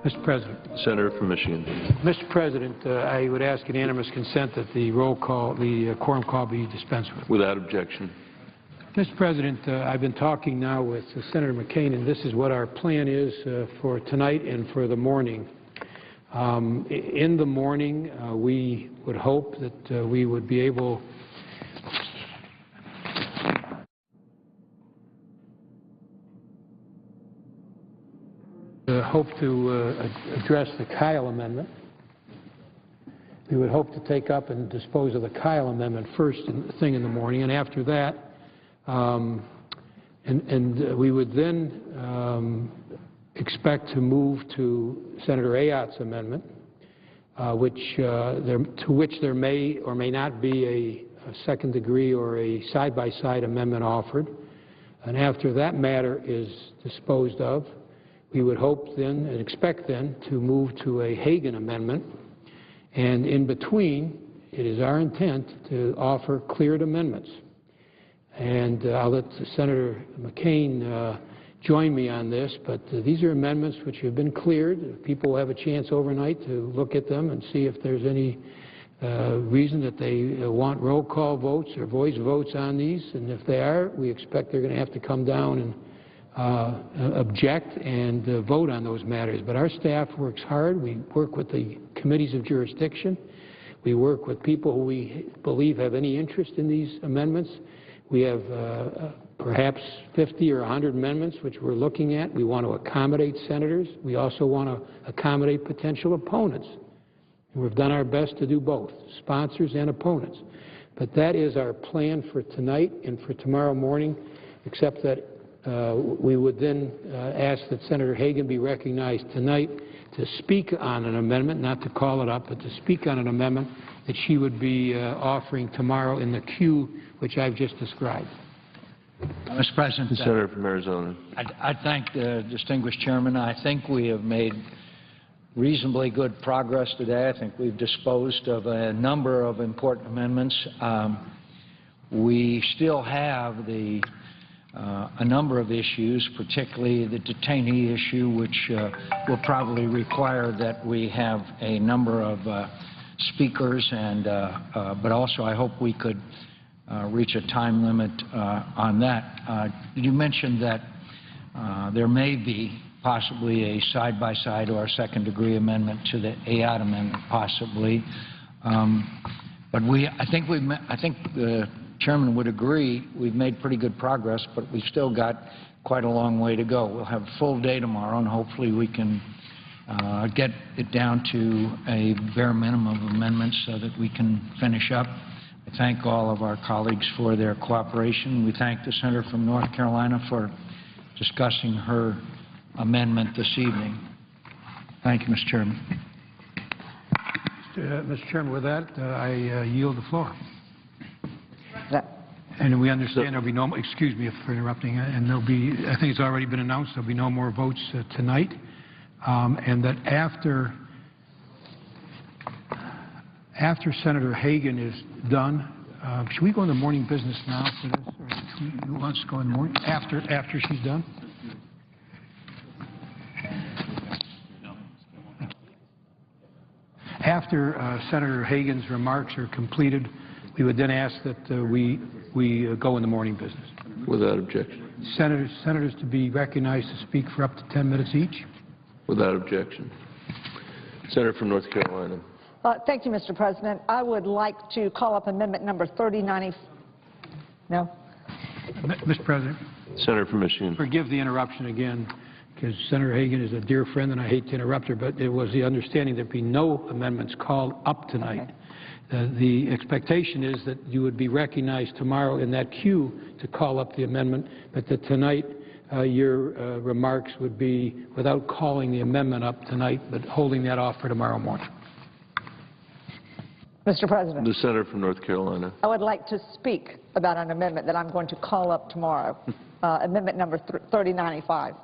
Mr. President. Senator from Michigan. Mr. President, I would ask unanimous consent that the roll call, the quorum call be dispensed with. Without objection. Mr. President, I've been talking now with Senator McCain, and this is what our plan is for tonight and for the morning. In the morning, we would hope that we would be able to address the Kyle amendment. We would hope to take up and dispose of the Kyle amendment first thing in the morning, and after that, we would then expect to move to Senator Ayotte's amendment, to which there may or may not be a second degree or a side-by-side amendment offered. And after that matter is disposed of, we would hope then and expect then to move to a Hagan amendment. And in between, it is our intent to offer cleared amendments. And I'll let Senator McCain join me on this, but these are amendments which have been cleared. People will have a chance overnight to look at them and see if there's any reason that they want roll call votes or voice votes on these. And if they are, we expect they're going to have to come down and object and vote on those matters. But our staff works hard. We work with the committees of jurisdiction. We work with people who we believe have any interest in these amendments. We have perhaps 50 or 100 amendments which we're looking at. We want to accommodate senators. We also want to accommodate potential opponents. And we've done our best to do both, sponsors and opponents. But that is our plan for tonight and for tomorrow morning, except that we would then ask that Senator Hagan be recognized tonight to speak on an amendment, not to call it up, but to speak on an amendment that she would be offering tomorrow in the queue which I've just described. Mr. President, the Senator from Arizona. I thank the distinguished chairman. I think we have made reasonably good progress today. I think we've disposed of a number of important amendments. We still have a number of issues, particularly the detainee issue, which will probably require that we have a number of speakers, and but also I hope we could reach a time limit on that. You mentioned that there may be possibly a side-by-side or a second-degree amendment to the AYOT amendment, possibly. But I think the Chairman would agree we've made pretty good progress, but we've still got quite a long way to go. We'll have a full day tomorrow, and hopefully we can get it down to a bare minimum of amendments so that we can finish up. I thank all of our colleagues for their cooperation. We thank the Senator from North Carolina for discussing her amendment this evening. Thank you, Mr. Chairman. Mr. Chairman, with that, I yield the floor. And we understand there'll be no, excuse me for interrupting, and there'll be, I think it's already been announced, there'll be no more votes tonight, and that after Senator Hagan is done, should we go into morning business now for this, or should we, let's go in the morning, after she's done? After Senator Hagan's remarks are completed, we would then ask that we go in the morning business. Without objection. Senators to be recognized to speak for up to 10 minutes each. Without objection. Senator from North Carolina. Thank you, Mr. President. I would like to call up amendment number 3090. No? Mr. President. Senator from Michigan. Forgive the interruption again, because Senator Hagan is a dear friend and I hate to interrupt her, but it was the understanding there'd be no amendments called up tonight. Okay. The expectation is that you would be recognized tomorrow in that queue to call up the amendment, but that tonight your remarks would be without calling the amendment up tonight, but holding that off for tomorrow morning. Mr. President. The Senator from North Carolina. I would like to speak about an amendment that I'm going to call up tomorrow, amendment number 3095.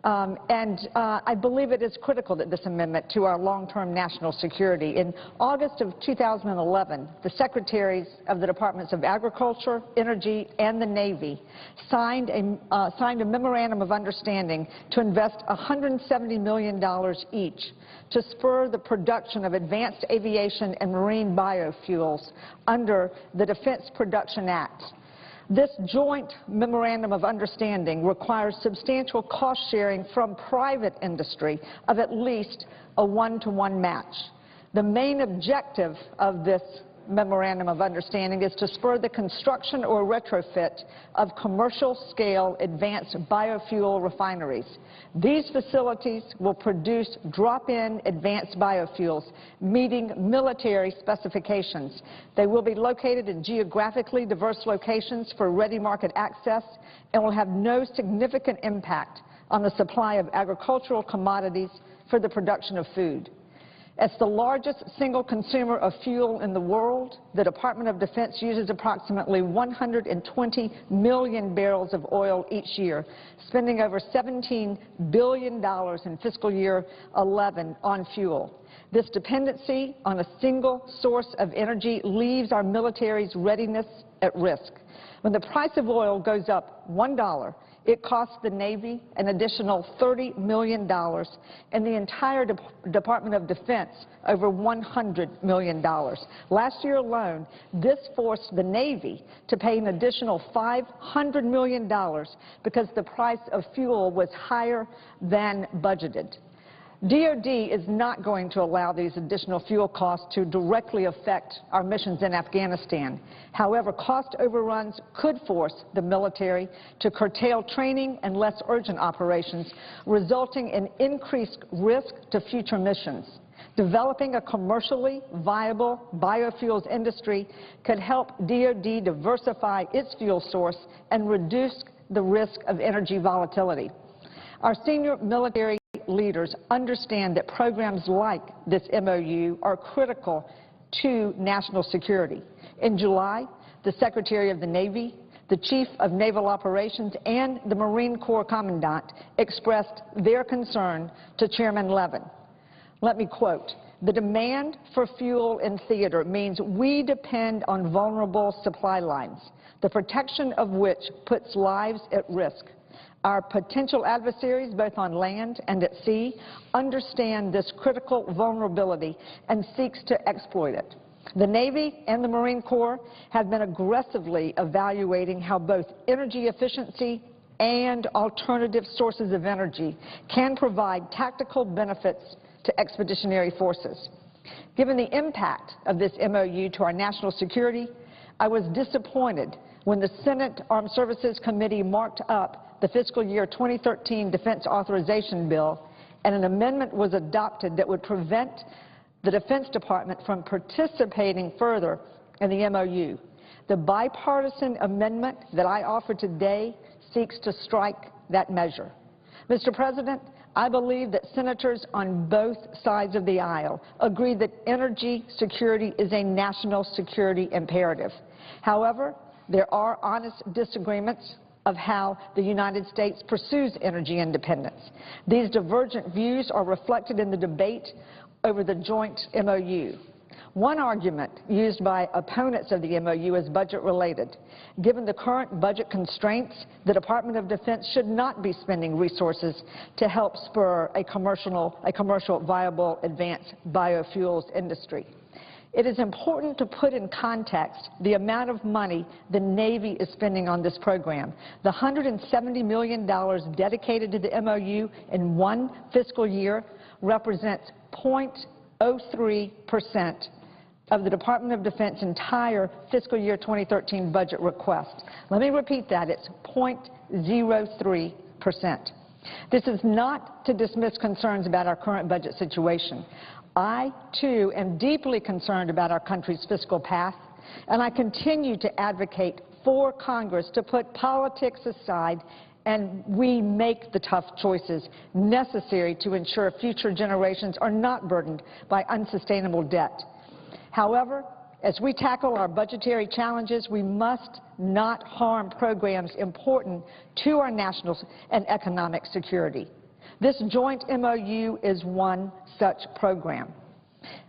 I believe it is critical that this amendment to our long-term national security. In August of 2011, the Secretaries of the Departments of Agriculture, Energy, and the Navy signed a memorandum of understanding to invest $170 million each to spur the production of advanced aviation and marine biofuels under the Defense Production Act. This joint memorandum of understanding requires substantial cost sharing from private industry of at least a 1-to-1 match. The main objective of this memorandum of understanding is to spur the construction or retrofit of commercial-scale advanced biofuel refineries. These facilities will produce drop-in advanced biofuels meeting military specifications. They will be located in geographically diverse locations for ready market access and will have no significant impact on the supply of agricultural commodities for the production of food. As the largest single consumer of fuel in the world, the Department of Defense uses approximately 120 million barrels of oil each year, spending over $17 billion in fiscal year 11 on fuel. This dependency on a single source of energy leaves our military's readiness at risk. When the price of oil goes up $1, it costs the Navy an additional $30 million and the entire Department of Defense over $100 million. Last year alone, this forced the Navy to pay an additional $500 million because the price of fuel was higher than budgeted. DOD is not going to allow these additional fuel costs to directly affect our missions in Afghanistan. However, cost overruns could force the military to curtail training and less urgent operations, resulting in increased risk to future missions. Developing a commercially viable biofuels industry could help DOD diversify its fuel source and reduce the risk of energy volatility. Our senior military leaders understand that programs like this MOU are critical to national security. In July, the Secretary of the Navy, the Chief of Naval Operations, and the Marine Corps Commandant expressed their concern to Chairman Levin. Let me quote, "The demand for fuel in theater means we depend on vulnerable supply lines, the protection of which puts lives at risk. Our potential adversaries, both on land and at sea, understand this critical vulnerability and seeks to exploit it. The Navy and the Marine Corps have been aggressively evaluating how both energy efficiency and alternative sources of energy can provide tactical benefits to expeditionary forces. Given the impact of this MOU to our national security, I was disappointed when the Senate Armed Services Committee marked up the fiscal year 2013 Defense Authorization Bill and an amendment was adopted that would prevent the Defense Department from participating further in the MOU. The bipartisan amendment that I offer today seeks to strike that measure. Mr. President, I believe that senators on both sides of the aisle agree that energy security is a national security imperative. However, there are honest disagreements of how the United States pursues energy independence. These divergent views are reflected in the debate over the joint MOU. One argument used by opponents of the MOU is budget-related. Given the current budget constraints, the Department of Defense should not be spending resources to help spur a commercial viable advanced biofuels industry. It is important to put in context the amount of money the Navy is spending on this program. The $170 million dedicated to the MOU in one fiscal year represents 0.03% of the Department of Defense entire fiscal year 2013 budget request. Let me repeat that. It's 0.03%. This is not to dismiss concerns about our current budget situation. I, too, am deeply concerned about our country's fiscal path, and I continue to advocate for Congress to put politics aside and we make the tough choices necessary to ensure future generations are not burdened by unsustainable debt. However, as we tackle our budgetary challenges, we must not harm programs important to our national and economic security. This joint MOU is one such program.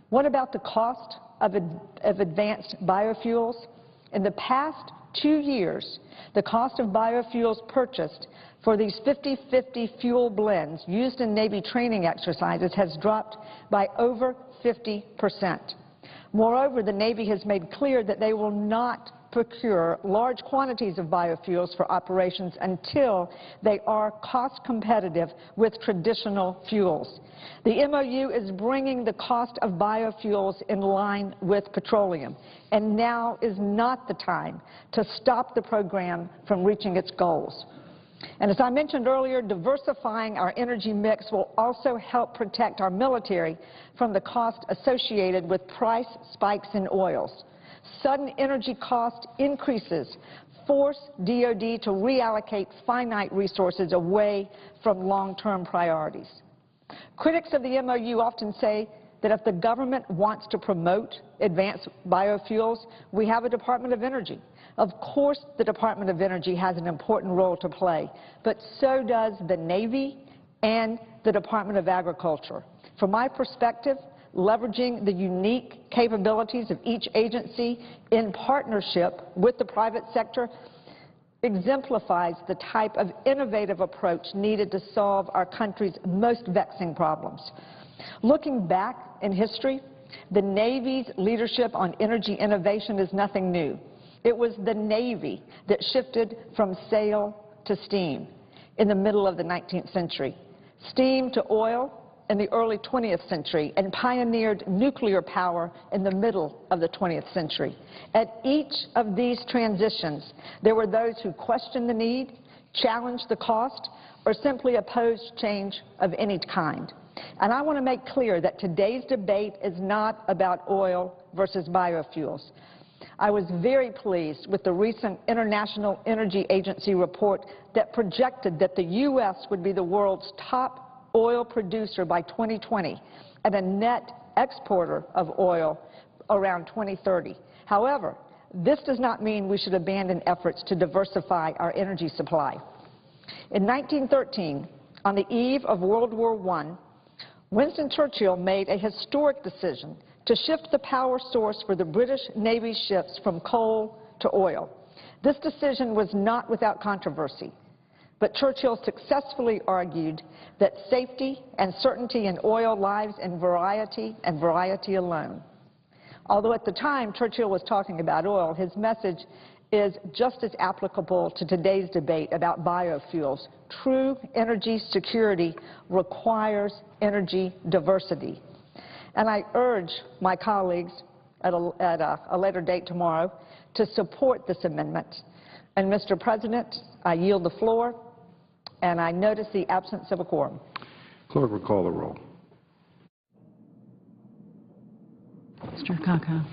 What about the cost of advanced biofuels? In the past 2 years, the cost of biofuels purchased for these 50-50 fuel blends used in Navy training exercises has dropped by over 50%. Moreover, the Navy has made clear that they will not procure large quantities of biofuels for operations until they are cost competitive with traditional fuels. The MOU is bringing the cost of biofuels in line with petroleum, and now is not the time to stop the program from reaching its goals. And as I mentioned earlier, diversifying our energy mix will also help protect our military from the cost associated with price spikes in oils. Sudden energy cost increases force DOD to reallocate finite resources away from long-term priorities. Critics of the MOU often say that if the government wants to promote advanced biofuels, we have a Department of Energy. Of course, the Department of Energy has an important role to play, but so does the Navy and the Department of Agriculture. From my perspective, leveraging the unique capabilities of each agency in partnership with the private sector exemplifies the type of innovative approach needed to solve our country's most vexing problems. Looking back in history, the Navy's leadership on energy innovation is nothing new. It was the Navy that shifted from sail to steam in the middle of the 19th century, steam to oil in the early 20th century, and pioneered nuclear power in the middle of the 20th century. At each of these transitions, there were those who questioned the need, challenged the cost, or simply opposed change of any kind. And I want to make clear that today's debate is not about oil versus biofuels. I was very pleased with the recent International Energy Agency report that projected that the U.S. would be the world's top oil producer by 2020 and a net exporter of oil around 2030. However, this does not mean we should abandon efforts to diversify our energy supply. In 1913, on the eve of World War I, Winston Churchill made a historic decision to shift the power source for the British Navy ships from coal to oil. This decision was not without controversy, but Churchill successfully argued that safety and certainty in oil lies in variety and variety alone. Although at the time Churchill was talking about oil, his message is just as applicable to today's debate about biofuels. True energy security requires energy diversity. And I urge my colleagues at a later date tomorrow to support this amendment. And, Mr. President, I yield the floor, and I notice the absence of a quorum. Clerk will call the roll. Mr. Akaka.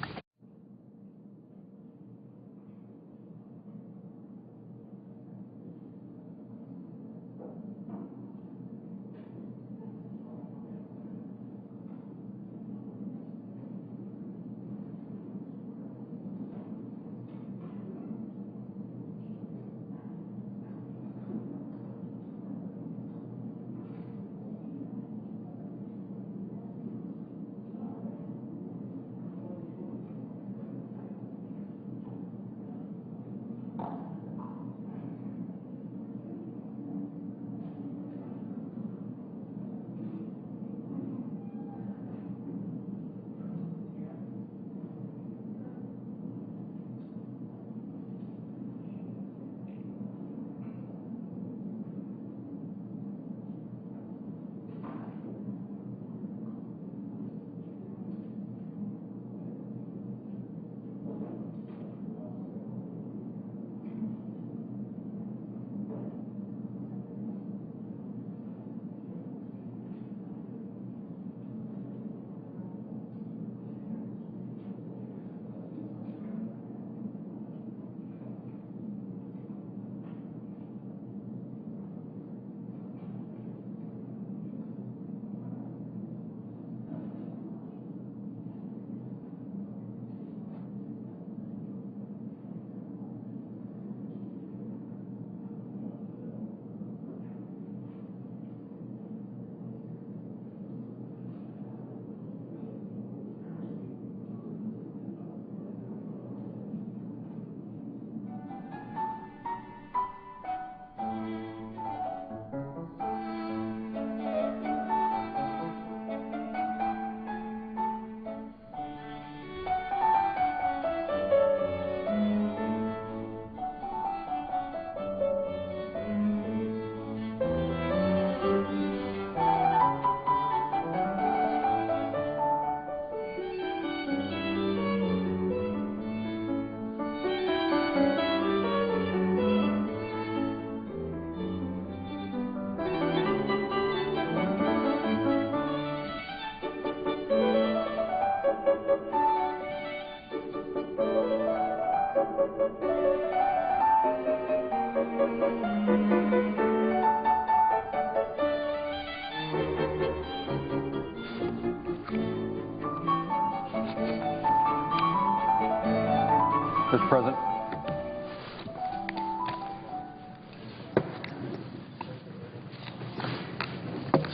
Mr. President.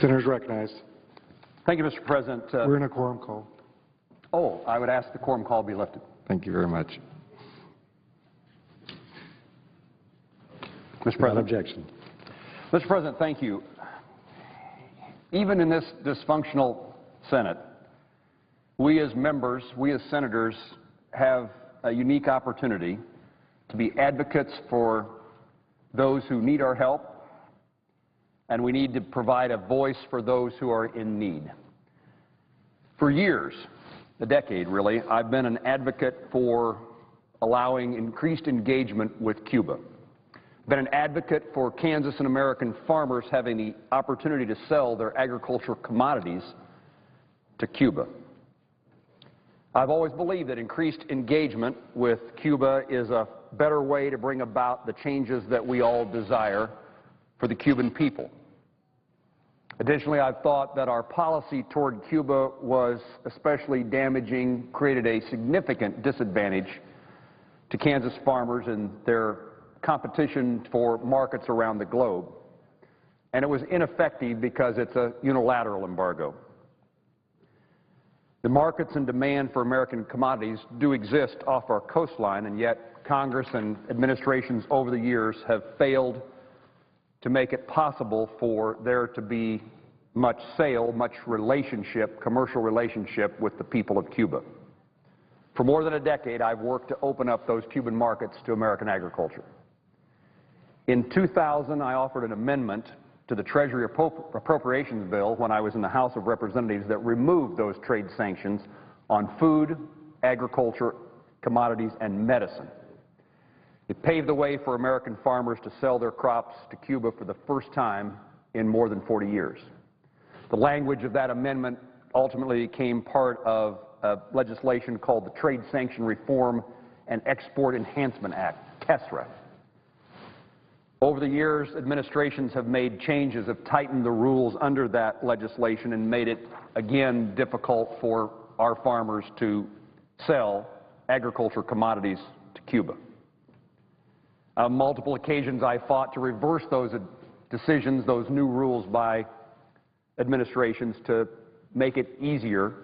Senators recognized. Thank you, Mr. President. We're in a quorum call. I would ask the quorum call be lifted. Thank you very much. Mr. Without President. objection. Mr. President, thank you. Even in this dysfunctional Senate, we as members, we as senators, have a unique opportunity to be advocates for those who need our help, and we need to provide a voice for those who are in need. For years, a decade really, I've been an advocate for allowing increased engagement with Cuba. Been an advocate for Kansas and American farmers having the opportunity to sell their agricultural commodities to Cuba. I've always believed that increased engagement with Cuba is a better way to bring about the changes that we all desire for the Cuban people. Additionally, I've thought that our policy toward Cuba was especially damaging, created a significant disadvantage to Kansas farmers and their competition for markets around the globe. And it was ineffective because it's a unilateral embargo. The markets and demand for American commodities do exist off our coastline, and yet Congress and administrations over the years have failed to make it possible for there to be much sale, much relationship, commercial relationship with the people of Cuba. For more than a decade, I've worked to open up those Cuban markets to American agriculture. In 2000, I offered an amendment to the Treasury Appropriations Bill when I was in the House of Representatives that removed those trade sanctions on food, agriculture, commodities, and medicine. It paved the way for American farmers to sell their crops to Cuba for the first time in more than 40 years. The language of that amendment ultimately became part of legislation called the Trade Sanction Reform and Export Enhancement Act, TESRA. Over the years, administrations have made changes, have tightened the rules under that legislation and made it, again, difficult for our farmers to sell agriculture commodities to Cuba. On multiple occasions, I fought to reverse those decisions, those new rules by administrations to make it easier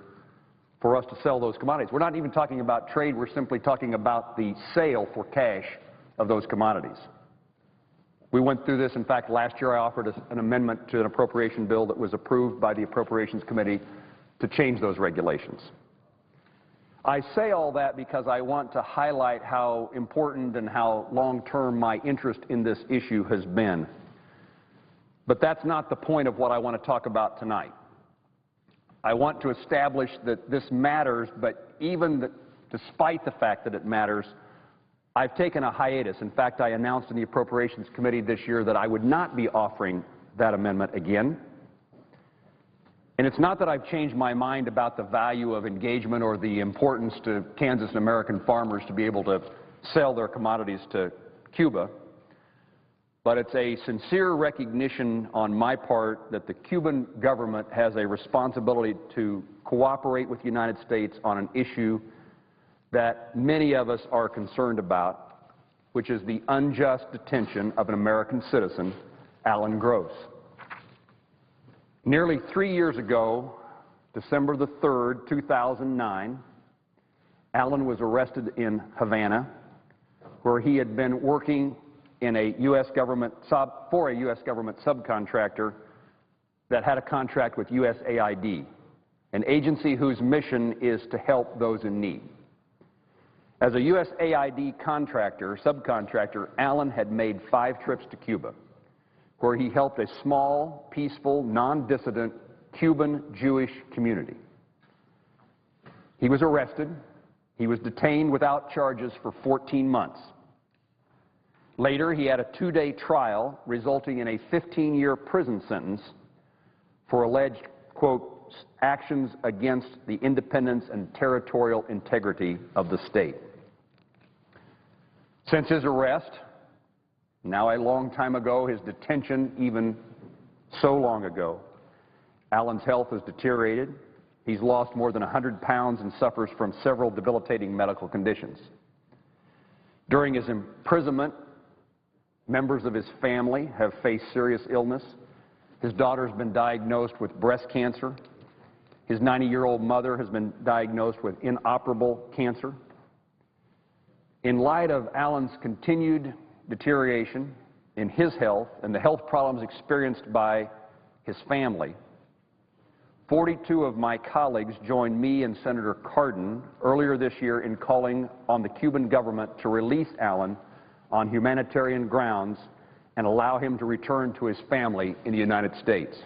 for us to sell those commodities. We're not even talking about trade, we're simply talking about the sale for cash of those commodities. We went through this. In fact, last year I offered an amendment to an appropriation bill that was approved by the Appropriations Committee to change those regulations. I say all that because I want to highlight how important and how long-term my interest in this issue has been. But that's not the point of what I want to talk about tonight. I want to establish that this matters, but despite the fact that it matters, I've taken a hiatus. In fact, I announced in the Appropriations Committee this year that I would not be offering that amendment again. And it's not that I've changed my mind about the value of engagement or the importance to Kansas and American farmers to be able to sell their commodities to Cuba, but it's a sincere recognition on my part that the Cuban government has a responsibility to cooperate with the United States on an issue that many of us are concerned about, which is the unjust detention of an American citizen, Alan Gross. Nearly 3 years ago, December the 3rd, 2009, Alan was arrested in Havana, where he had been working in a U.S. government for a U.S. government subcontractor that had a contract with USAID, an agency whose mission is to help those in need. As a USAID subcontractor, Alan had made 5 trips to Cuba, where he helped a small, peaceful, non-dissident Cuban Jewish community. He was arrested. He was detained without charges for 14 months. Later, he had a 2-day trial resulting in a 15-year prison sentence for alleged, quote, actions against the independence and territorial integrity of the state. Since his arrest, now a long time ago, his detention even so long ago, Alan's health has deteriorated. He's lost more than 100 pounds and suffers from several debilitating medical conditions. During his imprisonment, members of his family have faced serious illness. His daughter's been diagnosed with breast cancer. His 90-year-old mother has been diagnosed with inoperable cancer. In light of Alan's continued deterioration in his health and the health problems experienced by his family, 42 of my colleagues joined me and Senator Cardin earlier this year in calling on the Cuban government to release Alan on humanitarian grounds and allow him to return to his family in the United States.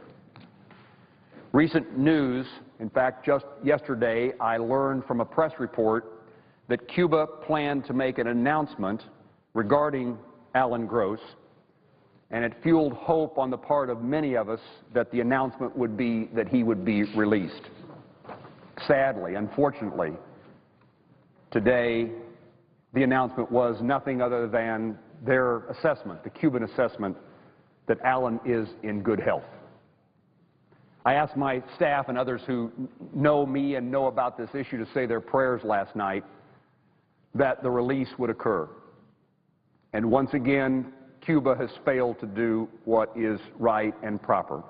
Recent news, in fact, just yesterday, I learned from a press report that Cuba planned to make an announcement regarding Alan Gross, and it fueled hope on the part of many of us that the announcement would be that he would be released. Sadly, unfortunately, today the announcement was nothing other than their assessment, the Cuban assessment, that Alan is in good health. I asked my staff and others who know me and know about this issue to say their prayers last night that the release would occur. And once again, Cuba has failed to do what is right and proper.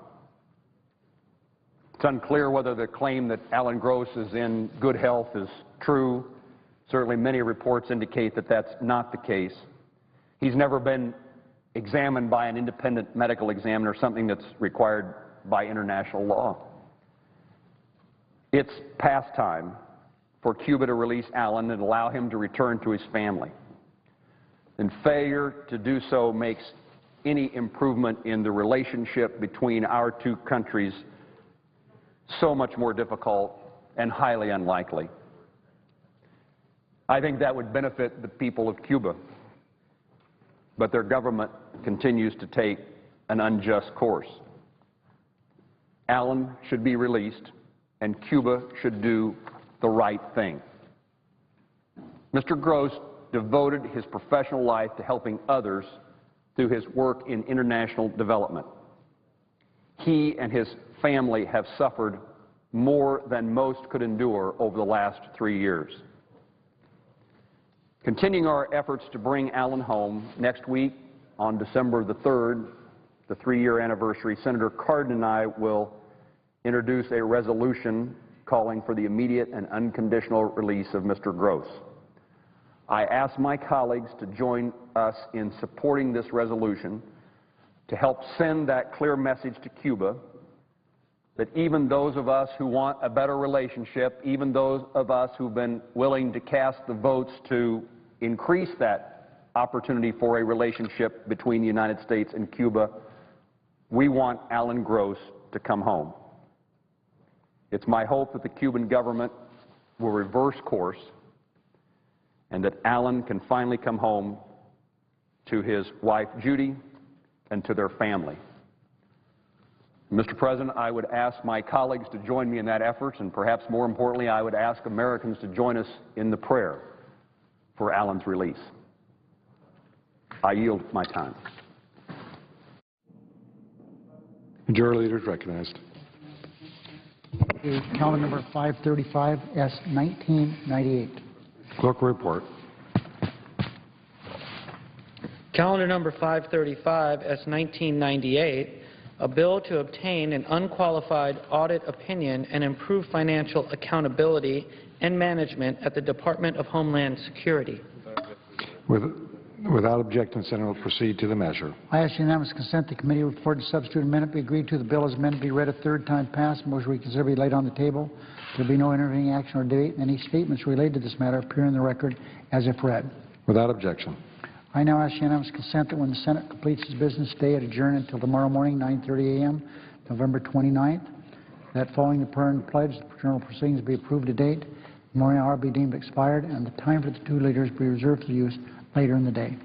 It's unclear whether the claim that Alan Gross is in good health is true. Certainly many reports indicate that that's not the case. He's never been examined by an independent medical examiner, something that's required by international law. It's past time for Cuba to release Alan and allow him to return to his family, then failure to do so makes any improvement in the relationship between our two countries so much more difficult and highly unlikely. I think that would benefit the people of Cuba, but their government continues to take an unjust course. Alan should be released, and Cuba should do the right thing. Mr. Gross devoted his professional life to helping others through his work in international development. He and his family have suffered more than most could endure over the last 3 years. Continuing our efforts to bring Alan home, next week on December the 3rd, the 3-year anniversary, Senator Cardin and I will introduce a resolution calling for the immediate and unconditional release of Mr. Gross. I ask my colleagues to join us in supporting this resolution to help send that clear message to Cuba that even those of us who want a better relationship, even those of us who've been willing to cast the votes to increase that opportunity for a relationship between the United States and Cuba, we want Alan Gross to come home. It's my hope that the Cuban government will reverse course and that Alan can finally come home to his wife, Judy, and to their family. Mr. President, I would ask my colleagues to join me in that effort, and perhaps more importantly, I would ask Americans to join us in the prayer for Alan's release. I yield my time. Majority Leader is recognized. Calendar number 535, S. 1998. Clerk will report. Calendar number 535, S. 1998, a bill to obtain an unqualified audit opinion and improve financial accountability and management at the Department of Homeland Security. Without objection, the Senate will proceed to the measure. I ask unanimous consent the committee report and substitute amendment be agreed to. The bill as amended be read a third time passed. Motion reconsider be laid on the table. There will be no intervening action or debate. Any statements related to this matter appear in the record as if read. Without objection. I now ask unanimous consent that when the Senate completes its business day, it adjourn until tomorrow morning, 9:30 a.m., November 29th. That following the prayer and pledge, the journal proceedings be approved to date, the morning hour be deemed expired, and the time for the two leaders be reserved for use later in the day.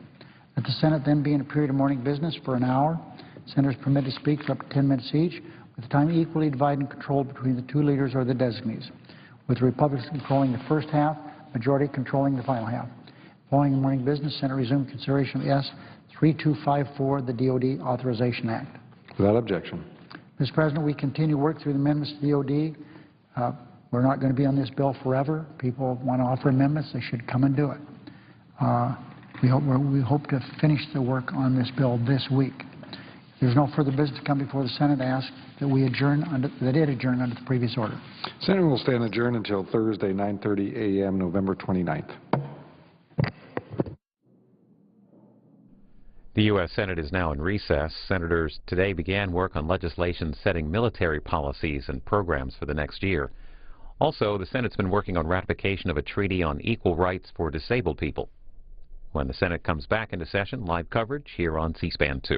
That the Senate then be in a period of morning business for an hour. Senators permitted to speak for up to 10 minutes each, with the time equally divided and controlled between the two leaders or the designees, with the Republicans controlling the first half, majority controlling the final half. Following the morning business, Senate resumed consideration of S. 3254, the DOD Authorization Act. Without objection. Mr. President, we continue work through the amendments to the DOD. We're not going to be on this bill forever. People want to offer amendments, they should come and do it. We hope to finish the work on this bill this week. If there's no further business to come before the Senate, I ask that we adjourn under the previous order. Senate will stand adjourned until Thursday, 9:30 a.m., November 29th. The U.S. Senate is now in recess. Senators today began work on legislation setting military policies and programs for the next year. Also, the Senate's been working on ratification of a treaty on equal rights for disabled people. When the Senate comes back into session, live coverage here on C-SPAN 2.